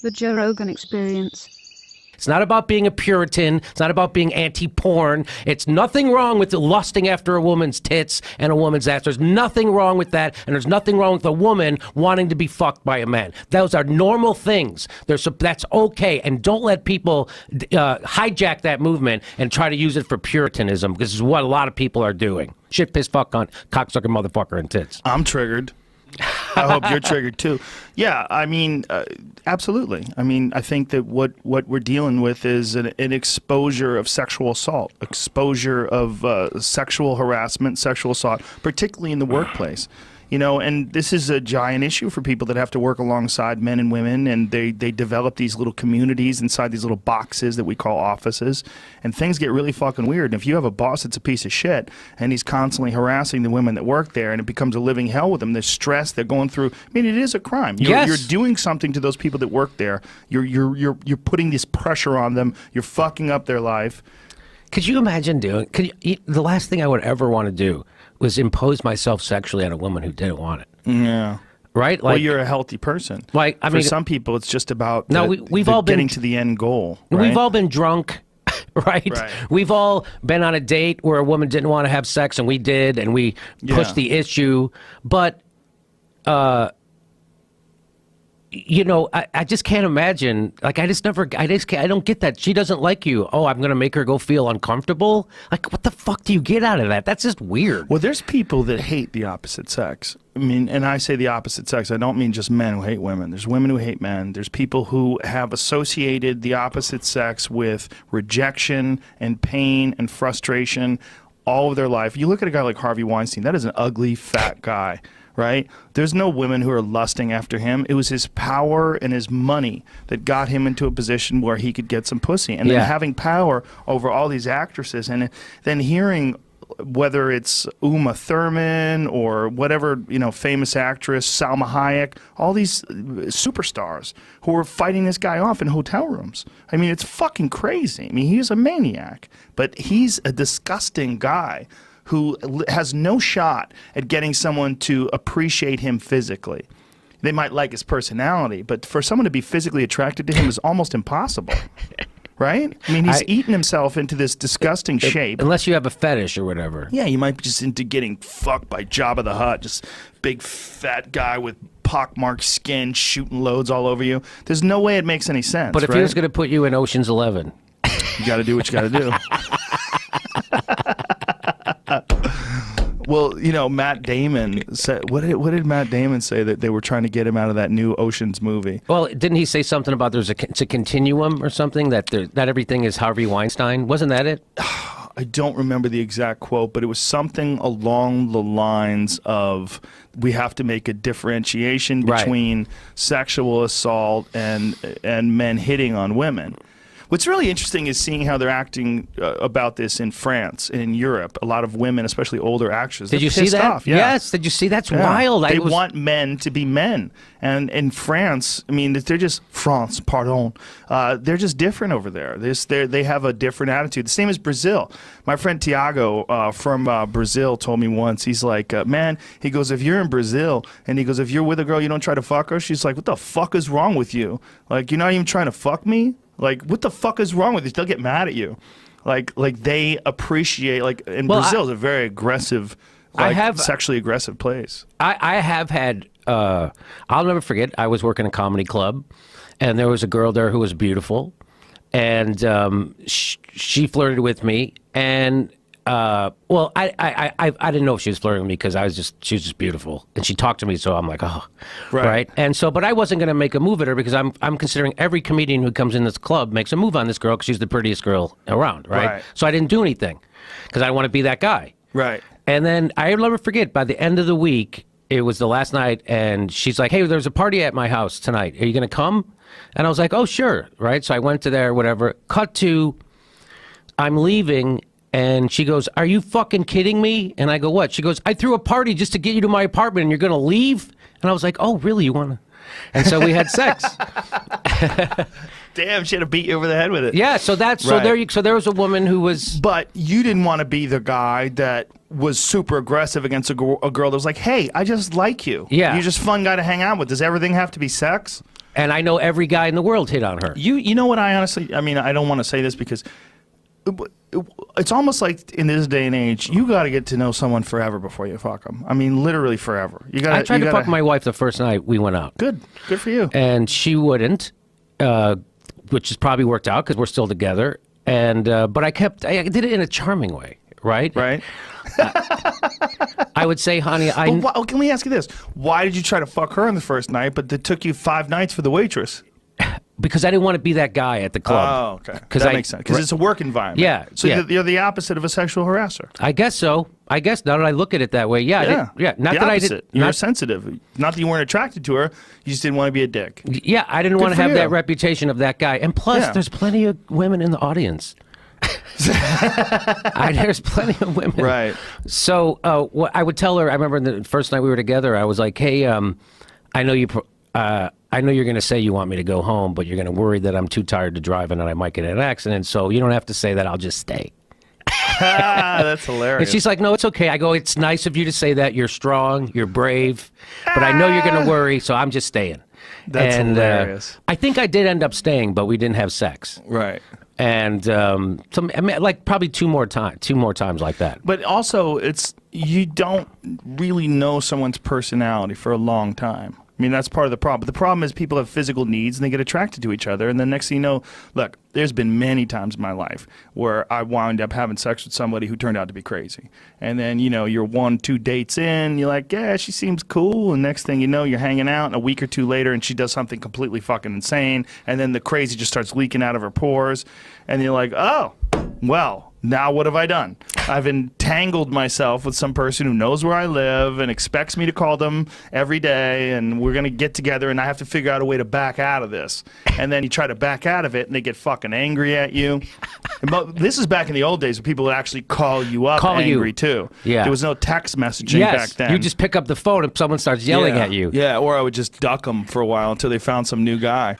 The Joe Rogan Experience. It's not about being a Puritan. It's not about being anti-porn. It's nothing wrong with lusting after a woman's tits and a woman's ass. There's nothing wrong with that, and there's nothing wrong with a woman wanting to be fucked by a man. Those are normal things. That's okay, and don't let people hijack that movement and try to use it for Puritanism, because this is what a lot of people are doing. Shit, piss, fuck, on cocksucker, motherfucker, and tits. I'm triggered. I hope you're triggered too. Yeah, I mean, absolutely. I mean, I think that what we're dealing with is an exposure of sexual assault, exposure of sexual harassment, sexual assault, particularly in the workplace. You know, and this is a giant issue for people that have to work alongside men and women, and they develop these little communities inside these little boxes that we call offices, and things get really fucking weird. And if you have a boss that's a piece of shit, and he's constantly harassing the women that work there, and it becomes a living hell with them, they're stressed, they're going through, I mean, it is a crime. You're doing something to those people that work there. You're putting this pressure on them. You're fucking up their life. Could you imagine doing, the last thing I would ever want to do was impose myself sexually on a woman who didn't want it. Yeah. Right? Well, you're a healthy person. Like, I mean, for some people, it's just about we've all getting been to the end goal. Right? We've all been drunk, right? We've all been on a date where a woman didn't want to have sex, and we did, and we pushed the issue. But, you know, I just can't imagine. Like, I don't get that. She doesn't like you. Oh, I'm going to make her go feel uncomfortable? Like, what the fuck do you get out of that? That's just weird. Well, there's people that hate the opposite sex. I mean, and I say the opposite sex, I don't mean just men who hate women. There's women who hate men. There's people who have associated the opposite sex with rejection and pain and frustration all of their life. You look at a guy like Harvey Weinstein, that is an ugly, fat guy. Right? There's no women who are lusting after him. It was his power and his money that got him into a position where he could get some pussy. And then having power over all these actresses, and then hearing whether it's Uma Thurman or whatever, you know, famous actress, Salma Hayek, all these superstars who are fighting this guy off in hotel rooms. I mean, it's fucking crazy. I mean, he's a maniac, but he's a disgusting guy who has no shot at getting someone to appreciate him physically. They might like his personality, but for someone to be physically attracted to him is almost impossible. Right? I mean, he's eaten himself into this disgusting shape. Unless you have a fetish or whatever. Yeah, you might be just into getting fucked by Jabba the Hutt, just big fat guy with pockmarked skin shooting loads all over you. There's no way it makes any sense. But if he was going to put you in Ocean's 11. You got to do what you got to do. Well, you know, Matt Damon said, what did Matt Damon say that they were trying to get him out of that new Ocean's movie? Well, didn't he say something about it's a continuum or something, that everything is Harvey Weinstein? Wasn't that it? I don't remember the exact quote, but it was something along the lines of, we have to make a differentiation between sexual assault and men hitting on women. What's really interesting is seeing how they're acting about this in France and in Europe. A lot of women, especially older actors, did you see that? Off. Yeah. Yes. Did you see? That's wild. They want men to be men. And in France, I mean, they're just they're just different over there. They have a different attitude. The same as Brazil. My friend Tiago from Brazil told me once, he's like, man, he goes, if you're in Brazil, and he goes, if you're with a girl, you don't try to fuck her. She's like, what the fuck is wrong with you? Like, you're not even trying to fuck me? Like, what the fuck is wrong with you? They'll get mad at you. Like they appreciate, like, and Brazil is a very aggressive, sexually aggressive place. I have had, I'll never forget, I was working a comedy club, and there was a girl there who was beautiful, and she flirted with me, and well, I didn't know if she was flirting with me because she was just beautiful, and she talked to me, so I'm like, oh, right. And so, but I wasn't going to make a move at her because I'm considering every comedian who comes in this club makes a move on this girl because she's the prettiest girl around, right? So I didn't do anything because I want to be that guy, right? And then I'll never forget, by the end of the week, it was the last night, and she's like, hey, there's a party at my house tonight. Are you going to come? And I was like, oh, sure, right? So I went to there, whatever. Cut to, I'm leaving. And she goes, are you fucking kidding me? And I go, what? She goes, I threw a party just to get you to my apartment and you're going to leave? And I was like, oh, really? You want to? And so we had sex. Damn, she had to beat you over the head with it. Yeah, so there was a woman who was... But you didn't want to be the guy that was super aggressive against a girl that was like, hey, I just like you. Yeah. You're just a fun guy to hang out with. Does everything have to be sex? And I know every guy in the world hit on her. You know what? I mean, I don't want to say this because it's almost like in this day and age, you got to get to know someone forever before you fuck them. I mean, literally forever. I tried to fuck my wife the first night we went out. Good for you. And she wouldn't, which has probably worked out because we're still together. And but I did it in a charming way, right? Right. I would say, honey, can we ask you this? Why did you try to fuck her on the first night, but it took you 5 nights for the waitress? Because I didn't want to be that guy at the club. Oh, okay. That makes sense. Because it's a work environment. Yeah. So yeah. you're the opposite of a sexual harasser. I guess so. I guess now that I look at it that way, yeah. Not the that opposite. I did. You're sensitive. Not that you weren't attracted to her. You just didn't want to be a dick. Yeah, I didn't want to have that reputation of that guy. And plus, there's plenty of women in the audience. There's plenty of women. Right. So what I would tell her, I remember the first night we were together, I was like, hey, I know you're going to say you want me to go home, but you're going to worry that I'm too tired to drive and that I might get in an accident. So you don't have to say that. I'll just stay. That's hilarious. And she's like, no, it's okay. I go, it's nice of you to say that. You're strong. You're brave. But I know you're going to worry, so I'm just staying. That's hilarious. I think I did end up staying, but we didn't have sex. Right. And like probably two more times like that. But also, you don't really know someone's personality for a long time. I mean, that's part of the problem. But the problem is people have physical needs and they get attracted to each other. And then next thing you know, look, there's been many times in my life where I wound up having sex with somebody who turned out to be crazy. And then, you're 1-2 dates in, you're like, yeah, she seems cool. And next thing you know, you're hanging out, and a week or two later, and she does something completely fucking insane. And then the crazy just starts leaking out of her pores. And you're like, oh, well, now what have I done? I've entangled myself with some person who knows where I live and expects me to call them every day, and we're going to get together, and I have to figure out a way to back out of this. And then you try to back out of it, and they get fucking angry at you. This is back in the old days when people would actually call you up angry, too. Yeah. There was no text messaging back then. You just pick up the phone and someone starts yelling at you. Yeah, or I would just duck them for a while until they found some new guy.